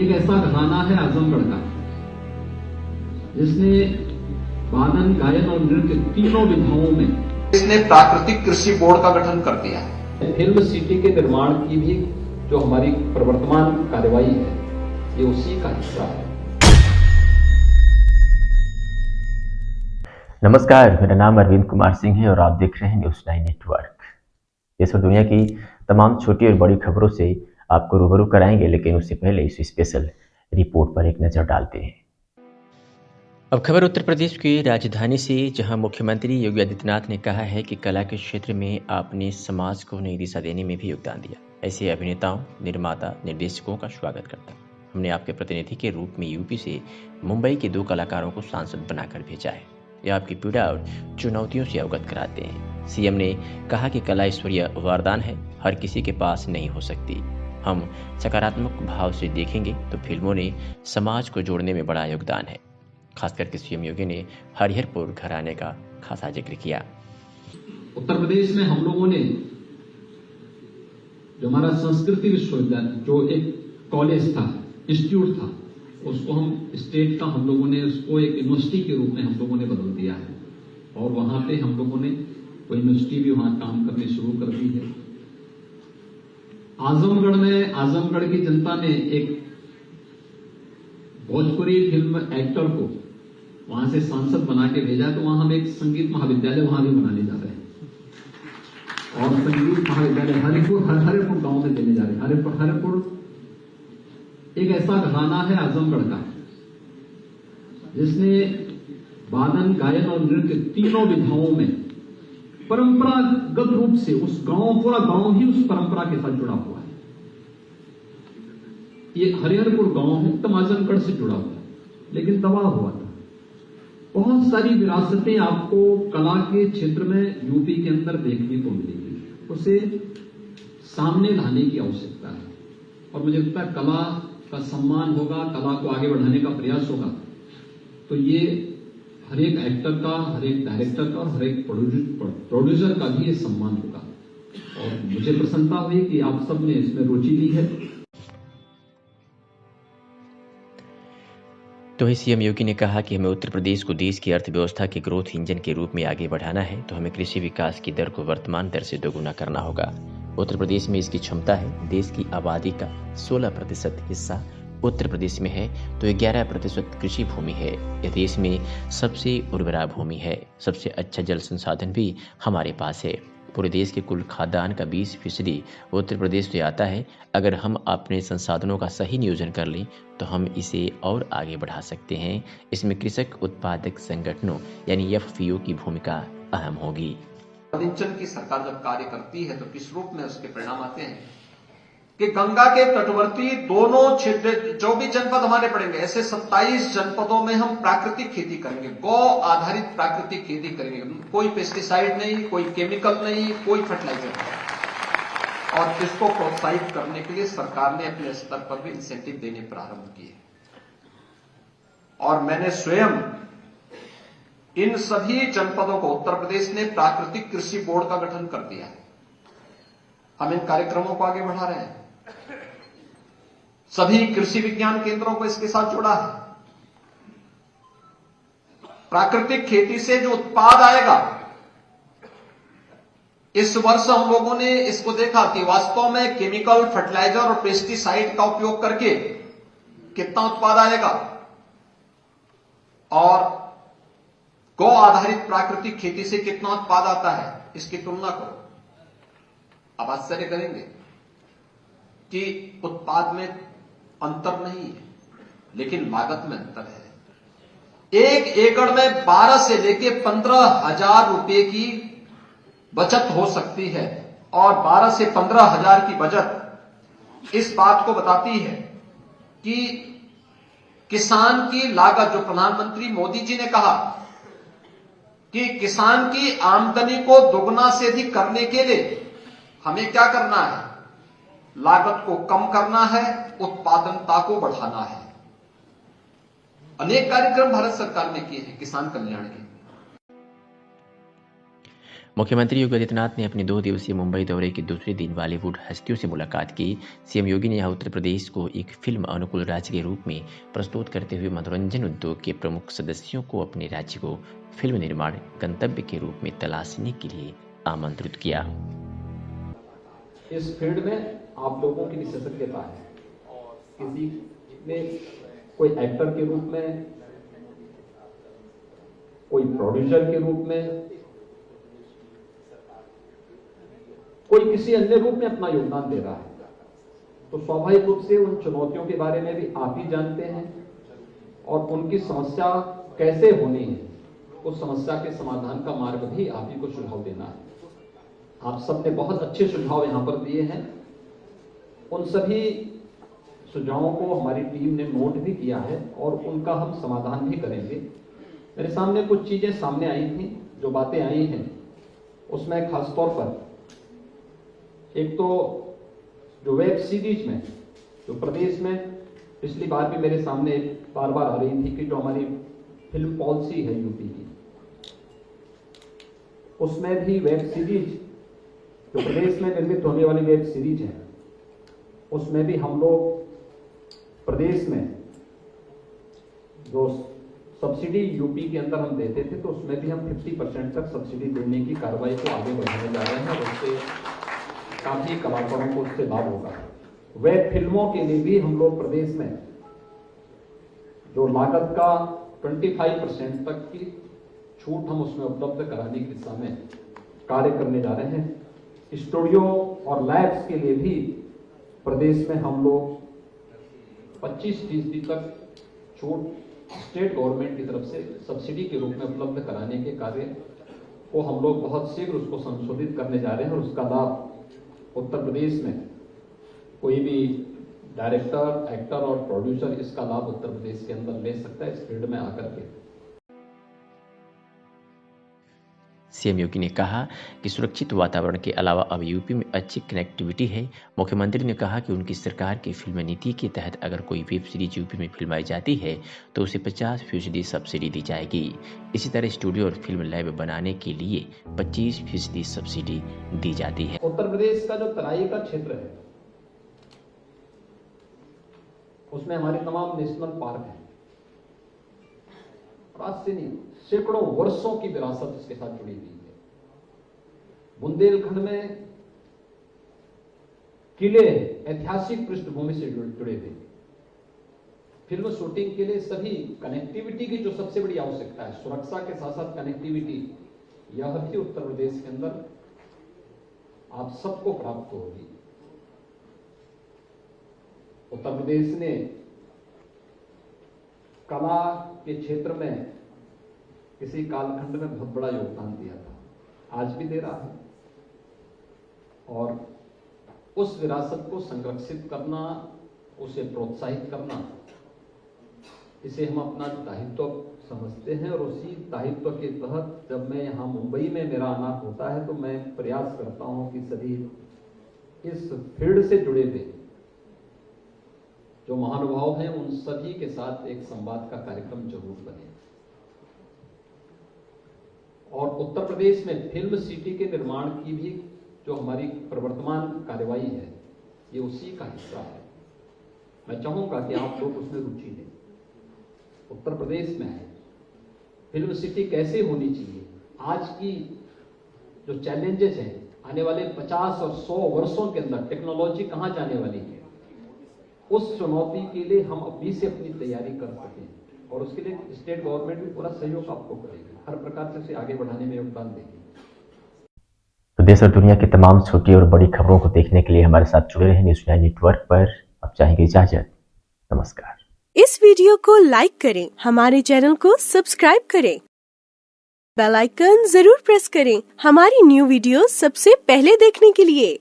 एक ऐसा घराना है आजमगढ़ का जिसने वादन, गायन और नृत्य तीनों विधाओं में इसने प्राकृतिक कृषि बोर्ड का गठन कर दिया है। फिल्म सिटी के निर्माण की भी जो हमारी प्रवर्तमान कार्यवाही है ये उसी का हिस्सा है। नमस्कार, मेरा नाम अरविंद कुमार सिंह है और आप देख रहे हैं न्यूज़ 9 नेटवर्क। देश और दुनिया की तमाम छोटी और बड़ी खबरों से आपको रूबरू कराएंगे, लेकिन उससे पहले इस स्पेशल रिपोर्ट पर एक नज़र डालते हैं। अब खबर उत्तर प्रदेश की राजधानी से, जहां मुख्यमंत्री योगी आदित्यनाथ ने कहा है कि कला के क्षेत्र में आपने समाज को नई दिशा देने में भी योगदान दिया। ऐसे अभिनेताओं, निर्माता, निर्देशकों का स्वागत करता हूं। हमने आपके प्रतिनिधि के रूप में यूपी से मुंबई के 2 कलाकारों को सांसद बनाकर भेजा है। ये आपकी पीड़ा और चुनौतियों से अवगत कराते हैं। सीएम ने कहा कि कला ईश्वरीय वरदान है, हर किसी के पास नहीं हो सकती। हम सकारात्मक भाव से देखेंगे तो फिल्मों ने समाज को जोड़ने में बड़ा योगदान है। खास करके सीएम योगी ने हरिहरपुर घराने का खासा जिक्र किया। उत्तर प्रदेश में हम लोगों ने जो हमारा संस्कृति विश्वविद्यालय, जो एक कॉलेज था, इंस्टीट्यूट था, उसको हम स्टेट का हम लोगों ने उसको एक यूनिवर्सिटी के रूप में हम लोगों ने बदल दिया है और वहां पे हम लोगों ने वो यूनिवर्सिटी भी वहां काम करनी शुरू कर दी है। आजमगढ़ में आजमगढ़ की जनता ने एक भोजपुरी फिल्म एक्टर को वहां से सांसद बना के भेजा, तो वहां हम एक संगीत महाविद्यालय वहां भी बनाने जा रहे हैं और संगीत महाविद्यालय हरिहरपुर गांव में देने जा रहे हैं। हरिहरपुर एक ऐसा घराना है आजमगढ़ का जिसने वादन, गायन और नृत्य तीनों विधाओं में परंपरागत रूप से उस गांव, पूरा गांव ही उस परंपरा के साथ जुड़ा हुआ है। ये हरिहरपुर गांव है, एकदम आजमगढ़ से जुड़ा हुआ है, लेकिन तबाह हुआ था। बहुत सारी विरासतें आपको कला के क्षेत्र में यूपी के अंदर देखने को मिलेगी, उसे सामने लाने की आवश्यकता है और मुझे लगता है कला का सम्मान होगा, कला को आगे बढ़ाने का प्रयास होगा, तो ये हर एक एक्टर का, हर एक डायरेक्टर का और हर एक प्रोड्यूसर का भी ये सम्मान होगा। और मुझे प्रसन्नता हुई कि आप सब ने इसमें रुचि ली है। तो ही सीएम योगी ने कहा कि हमें उत्तर प्रदेश को देश की अर्थव्यवस्था के ग्रोथ इंजन के रूप में आगे बढ़ाना है, तो हमें कृषि विकास की दर को वर्तमान दर से दोगुना करना होगा। उत्तर प्रदेश में इसकी क्षमता है। देश की आबादी का 16% हिस्सा उत्तर प्रदेश में है, तो 11% कृषि भूमि है। यह देश में सबसे उर्वरा भूमि है। सबसे अच्छा जल संसाधन भी हमारे पास है। पूरे देश के कुल खाद्यान्न का 20% उत्तर प्रदेश से आता है। अगर हम अपने संसाधनों का सही नियोजन कर लें तो हम इसे और आगे बढ़ा सकते हैं। इसमें कृषक उत्पादक संगठनों यानी एफपीओ की भूमिका अहम होगी। दिनचर्या की सरकार जब कार्य करती है तो किस रूप में उसके परिणाम आते हैं कि गंगा के तटवर्ती दोनों क्षेत्र, जो भी जनपद हमारे पड़ेंगे, ऐसे 27 जनपदों में हम प्राकृतिक खेती करेंगे, गौ आधारित प्राकृतिक खेती करेंगे। कोई पेस्टिसाइड नहीं, कोई केमिकल नहीं, कोई फर्टिलाइजर नहीं। और इसको प्रोत्साहित करने के लिए सरकार ने अपने स्तर पर भी इंसेंटिव देने प्रारंभ किए और मैंने स्वयं इन सभी जनपदों को, उत्तर प्रदेश ने प्राकृतिक कृषि बोर्ड का गठन कर दिया है। हम इन कार्यक्रमों को आगे बढ़ा रहे हैं। सभी कृषि विज्ञान केंद्रों को इसके साथ जोड़ा है। प्राकृतिक खेती से जो उत्पाद आएगा, इस वर्ष हम लोगों ने इसको देखा कि वास्तव में केमिकल, फर्टिलाइजर और पेस्टिसाइड का उपयोग करके कितना उत्पाद आएगा और गौ आधारित प्राकृतिक खेती से कितना उत्पाद आता है, इसकी तुलना करो। अब आश्चर्य करेंगे कि उत्पाद में अंतर नहीं है, लेकिन लागत में अंतर है। 1 एकड़ में 12 से लेकर 15,000 रुपए की बचत हो सकती है और 12 से 15,000 की बचत इस बात को बताती है कि किसान की लागत, जो प्रधानमंत्री मोदी जी ने कहा कि किसान की आमदनी को दोगुना से अधिक करने के लिए हमें क्या करना है, लागत को कम करना है, उत्पादकता को बढ़ाना है। अनेक कार्यक्रम भारत सरकार ने किए हैं किसान कल्याण के। मुख्यमंत्री योगी आदित्यनाथ ने अपने 2 दिवसीय मुंबई दौरे के दूसरे दिन बॉलीवुड हस्तियों से मुलाकात की। सीएम योगी ने यहाँ उत्तर प्रदेश को एक फिल्म अनुकूल राज्य के रूप में प्रस्तुत करते हुए मनोरंजन उद्योग के प्रमुख सदस्यों को अपने राज्य को फिल्म निर्माण गंतव्य के रूप में तलाशने के लिए आमंत्रित किया। इस फील्ड में आप लोगों की विशेषज्ञता है। किसी ने कोई एक्टर के रूप में, कोई प्रोड्यूसर के रूप में, कोई किसी अन्य रूप में अपना योगदान दे रहा है, तो स्वाभाविक रूप से उन चुनौतियों के बारे में भी आप ही जानते हैं और उनकी समस्या कैसे होनी है, उस समस्या के समाधान का मार्ग भी आप ही को सुझाव देना है। आप सबने बहुत अच्छे सुझाव यहां पर दिए हैं। उन सभी सुझावों को हमारी टीम ने नोट भी किया है और उनका हम समाधान भी करेंगे। मेरे सामने कुछ चीजें सामने आई थी, जो बातें आई हैं उसमें खासतौर पर एक तो जो वेब सीरीज में जो प्रदेश में पिछली बार भी मेरे सामने बार बार आ रही थी कि जो हमारी फिल्म पॉलिसी है यूपी की, उसमें भी वेब सीरीज जो प्रदेश में निर्मित होने वाली वेब सीरीज है, उसमें भी हम लोग प्रदेश में जो सब्सिडी यूपी के अंदर हम देते थे, तो उसमें भी हम 50% तक सब्सिडी देने की कार्रवाई को आगे बढ़ाने जा रहे हैं और उससे काफी कलाकारों को उससे लाभ होगा। वेब फिल्मों के लिए भी हम लोग प्रदेश में जो लागत का 25% तक की छूट हम उसमें उपलब्ध कराने की दिशा में कार्य करने जा रहे हैं। स्टूडियो और लैब्स के लिए भी प्रदेश में हम लोग 25% तक छूट स्टेट गवर्नमेंट की तरफ से सब्सिडी के रूप में उपलब्ध कराने के कार्य को हम लोग बहुत शीघ्र उसको संशोधित करने जा रहे हैं और उसका लाभ उत्तर प्रदेश में कोई भी डायरेक्टर, एक्टर और प्रोड्यूसर इसका लाभ उत्तर प्रदेश के अंदर ले सकता है इस फील्ड में आकर के। सीएम योगी ने कहा कि सुरक्षित वातावरण के अलावा अब यूपी में अच्छी कनेक्टिविटी है। मुख्यमंत्री ने कहा कि उनकी सरकार की फिल्म नीति के तहत अगर कोई वेब सीरीज यूपी में फिल्माई जाती है तो उसे 50% सब्सिडी दी जाएगी। इसी तरह स्टूडियो और फिल्म लैब बनाने के लिए 25% सब्सिडी दी जाती है। उत्तर प्रदेश का जो तराई का क्षेत्र है उसमें हमारे तमाम नेशनल पार्क हैं। आज से नहीं, सैकड़ों वर्षों की विरासत इसके साथ जुड़ी हुई है। बुंदेलखंड में किले ऐतिहासिक पृष्ठभूमि से जुड़े हुए। फिल्म शूटिंग के लिए सभी कनेक्टिविटी की जो सबसे बड़ी आवश्यकता है, सुरक्षा के साथ साथ कनेक्टिविटी, यह भी उत्तर प्रदेश के अंदर आप सबको प्राप्त होगी। उत्तर प्रदेश ने कला के क्षेत्र में किसी कालखंड में बहुत बड़ा योगदान दिया था, आज भी दे रहा है, और उस विरासत को संरक्षित करना, उसे प्रोत्साहित करना, इसे हम अपना दायित्व समझते हैं। और उसी दायित्व के तहत जब मैं यहाँ मुंबई में मेरा आना होता है तो मैं प्रयास करता हूँ कि सभी इस फील्ड से जुड़े हुए जो महानुभाव हैं उन सभी के साथ एक संवाद का कार्यक्रम जरूर बने। और उत्तर प्रदेश में फिल्म सिटी के निर्माण की भी जो हमारी प्रवर्तमान कार्यवाही है, ये उसी का हिस्सा है। मैं चाहूंगा कि आप लोग उसमें रुचि लें। उत्तर प्रदेश में है फिल्म सिटी कैसे होनी चाहिए, आज की जो चैलेंजेस हैं, आने वाले 50 और 100 वर्षों के अंदर टेक्नोलॉजी कहां जाने वाली है, उस चुनौती के लिए हम अभी से अपनी तैयारी कर सकें, और उसके लिए स्टेट गवर्नमेंट भी पूरा सहयोग आपको करेगी, हर प्रकार से उसे आगे बढ़ाने में योगदान देगी। तो देश और दुनिया की तमाम छोटी और बड़ी खबरों को देखने के लिए हमारे साथ जुड़े रहें न्यूज़ 9 नेटवर्क पर। अब चाहेंगे इजाजत, नमस्कार। इस वीडियो को लाइक करें, हमारे चैनल को सब्सक्राइब करें, बेल आइकन जरूर प्रेस करें हमारी न्यू वीडियो सबसे पहले देखने के लिए।